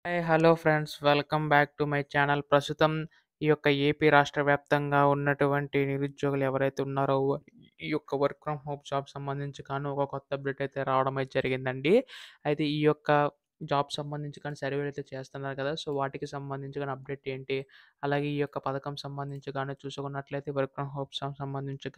Hi! Hello friends. Welcome back to my channel. ప్రస్తుతం ఈ యొక్క ఏపీ రాష్ట్ర వ్యాప్తంగా ఉన్నటువంటి నిరుద్యోగులు ఎవరైతే ఉన్నారో ఈ యొక్క వర్క్ ఫ్రమ్ హోమ్ జాబ్ సంబంధించి ఒక కొత్త అప్డేట్ అయితే రావడం అయితే జరిగిందండి. అయితే ఈ యొక్క జాబ్ సంబంధించి సర్వేలు అయితే చేస్తున్నారు కదా! సో, వాటికి సంబంధించి అప్డేట్ ఏంటి? అలాగే ఈ యొక్క పథకం సంబంధించి చూసుకున్నట్లయితే వర్క్ ఫ్రమ్ హోమ్ సంబంధించి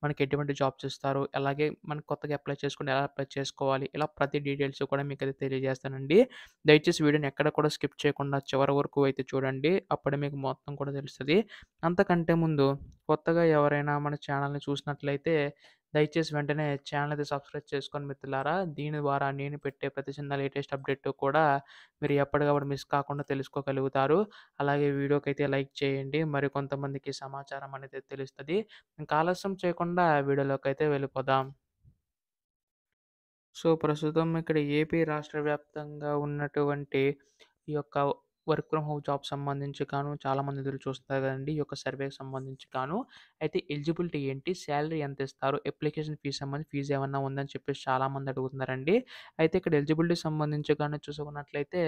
మనకి ఎటువంటి జాబ్స్ ఇస్తారు? అలాగే మనం కొత్తగా అప్లై చేసుకుంటే ఎలా అప్లై చేసుకోవాలి? ఇలా ప్రతి డీటెయిల్స్ కూడా మీకైతే తెలియజేస్తానండి. దయచేసి వీడియోని ఎక్కడ కూడా స్కిప్ చేయకుండా చివరి వరకు అయితే చూడండి. అప్పుడే మీకు మొత్తం కూడా తెలుస్తది. అంతకంటే ముందు కొత్తగా ఎవరైనా మన ఛానల్‌ని చూసినట్లయితే దయచేసి వెంటనే ఛానల్ అయితే సబ్స్క్రైబ్ చేసుకోండి మిత్రులారా. దీని ద్వారా నేను పెట్టే ప్రతి చిన్న లేటెస్ట్ అప్డేట్ కూడా మీరు ఎప్పటికప్పుడు మిస్ కాకుండా తెలుసుకోగలుగుతారు. అలాగే వీడియోకైతే లైక్ చేయండి. మరి కొంతమందికి సమాచారం అనేది తెలుస్తది. ఇంకా ఆలస్యం చేయకుండా వీడియోలోకైతే వెళ్ళిపోదాం. సో, ప్రస్తుతం ఇక్కడ ఏపీ రాష్ట్ర వ్యాప్తంగా ఉన్నటువంటి ఈ యొక్క వర్క్ ఫ్రమ్ హోమ్ జాబ్ సంబంధించి చాలామంది ఎదురు చూస్తున్నారు కదండీ! ఈ యొక్క సర్వేకి సంబంధించి అయితే ఎలిజిబిలిటీ ఏంటి? సాలరీ ఎంత ఇస్తారు? అప్లికేషన్ ఫీస్ సంబంధించి ఫీజ్ ఏమన్నా ఉందని చెప్పేసి చాలామంది అడుగుతున్నారండి. అయితే ఇక్కడ ఎలిజిబిలిటీ సంబంధించి చూసుకున్నట్లయితే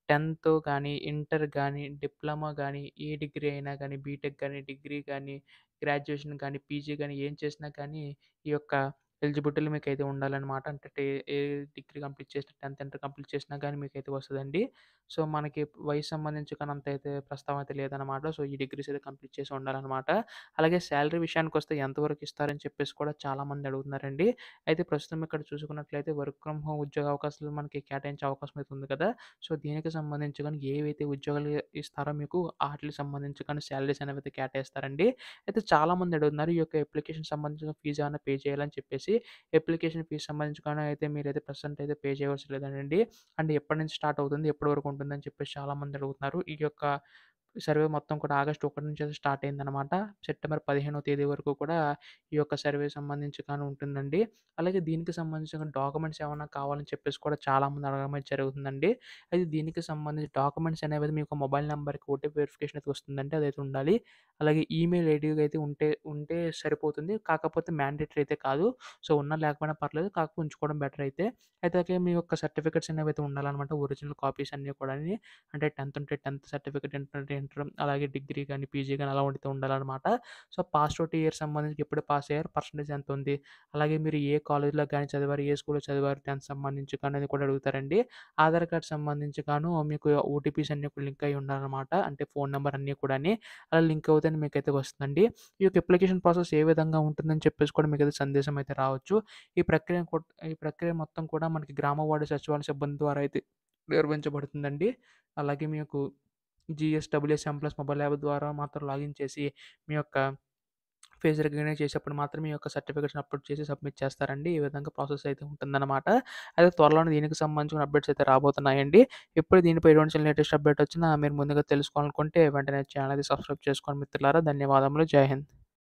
10థ్ గానీ, ఇంటర్ గానీ, డిప్లొమా గానీ, ఏ డిగ్రీ అయినా గానీ, బీటెక్ గానీ, డిగ్రీ గానీ, గ్రాడ్యుయేషన్ గానీ, పీజీ గానీ ఏం చేసినా కానీ ఈ యొక్క ఎలిజిబిలిటీలో మీకైతే ఉండాలనమాట. అంటే ఏ డిగ్రీ కంప్లీట్ చేసినా, 10థ్, ఇంటర్ కంప్లీట్ చేసినా గానీ మీకైతే వస్తదండి. సో, మనకి వయసు సంబంధించి అంతైతే ప్రస్తావన అయితే లేదనమాట. సో, ఈ డిగ్రీస్ అయితే కంప్లీట్ చేసి ఉండాలనమాట. అలాగే సాలరీ విషయానికొస్తే ఎంతవరకు ఇస్తారని చెప్పేసి కూడా చాలామంది అడుగుతున్నారండి. అయితే ప్రస్తుతం ఇక్కడ చూసుకున్నట్లయితే వర్క్ ఫ్రమ్ హోమ్ ఉద్యోగ అవకాశాలు మనకి కేటాయించే అవకాశం అయితే ఉంది కదా! సో, దీనికి సంబంధించి ఏవైతే ఉద్యోగాలు ఇస్తారో మీకు ఆటిలికి సంబంధించి సాలరీస్ అనేవైతే కేటాయిస్తారండి. అయితే చాలామంది అడుగుతున్నారు. ఈ యొక్క అప్లికేషన్ సంబంధించిన ఫీజ్ ఏమన్నా పే చేయాలని చెప్పేసి. అప్లికేషన్ ఫీజ్ సంబంధించి అయితే మీరైతే ప్రెజెంట్ అయితే పే చేయవలసిన లేదండి. అండ్ ఎప్పటి నుంచి స్టార్ట్ అవుతుంది? ఎప్పటి వరకు ఉంటుందని చెప్పేసి చాలామంది అడుగుతున్నారు. ఈ యొక్క సర్వే మొత్తం కూడా ఆగస్టు 1 నుంచి అయితే స్టార్ట్ అయిందనమాట. సెప్టెంబర్ 15వ తేదీ వరకు కూడా ఈ యొక్క సర్వే సంబంధించి ఉంటుందండి. అలాగే దీనికి సంబంధించిన డాక్యుమెంట్స్ ఏమన్నా కావాలని చెప్పేసి కూడా చాలామంది అడగడం అయితే జరుగుతుందండి. అయితే దీనికి సంబంధించి డాక్యుమెంట్స్ అనేవి మీకు మొబైల్ నంబర్‌కి ఓటీపీ వెరిఫికేషన్ అయితే వస్తుందండి. అదైతే ఉండాలి. అలాగే ఈమెయిల్ ఐడీ అయితే ఉంటే సరిపోతుంది. కాకపోతే మ్యాండేటరీ అయితే కాదు. సో, ఉన్నా లేకపోయినా పర్లేదు. కాకపోతే ఉంచుకోవడం బెటర్ అయితే. అయితే మీ యొక్క సర్టిఫికేట్స్ అనేవైతే ఉండాలనమాట. ఒరిజినల్ కాపీస్ అన్నీ కూడాని. అంటే 10థ్ ఉంటే 10థ్ సర్టిఫికేట్, ఇంటర్ ఉంటే ఇంటర్, అలాగే డిగ్రీ గాని, పీజీ గాని అలా ఉంటే ఉండాలనమాట. సో, పాస్ అవుట్ ఇయర్ సంబంధించి ఎప్పుడు పాస్ అయ్యారు? పర్సెంటేజ్ ఎంత ఉంది? అలాగే మీరు ఏ కాలేజ్‌లో గాని చదివారు? ఏ స్కూల్‌లో చదివారు? 10థ్ సంబంధించి అనేది కూడా అడుగుతారండి. ఆధార్ కార్డ్ సంబంధించి మీకు ఓటీపీస్ అన్నీ కూడా లింక్ అయ్యి ఉండాలనమాట. అంటే ఫోను నంబర్ అన్నీ కూడాని. అలా లింక్ అవుతేనే మీకైతే వస్తుందండి. ఈ యొక్క అప్లికేషన్ ప్రాసెస్ ఏ విధంగా ఉంటుందని చెప్పేసి కూడా మీకైతే సందేశం అయితే రావచ్చు. ఈ ప్రక్రియ మొత్తం కూడా మనకి గ్రామ వార్డు సచివాలయ సిబ్బంది ద్వారా అయితే నిర్వహించబడుతుందండి. అలాగే మీకు జీఎస్‌డబ్ల్యూఎస్ ఎంప్లాయీస్ మొబైల్ యాప్ ద్వారా మాత్రం లాగిన్ చేసి మీ యొక్క ఫేస్ రికగ్నైజ్ చేసేప్పుడు మాత్రమే మీ యొక్క సర్టిఫికేట్స్‌ని అప్‌లోడ్ చేసి సబ్మిట్ చేస్తారండి. ఈ విధంగా ప్రాసెస్ అయితే ఉంటుందన్నమాట. అయితే త్వరలోనే దీనికి సంబంధించిన అప్డేట్స్ అయితే రాబోతున్నాయండి. ఎప్పుడు దీనిపై ఎటువంటి లేటెస్ట్ అప్డేట్ వచ్చినా మీరు ముందుగా తెలుసుకోవాలనుకుంటే వెంటనే ఛానెల్‌ని సబ్స్క్రైబ్ చేసుకోండి మిత్రులారా. ధన్యవాదములు. జై హింద్.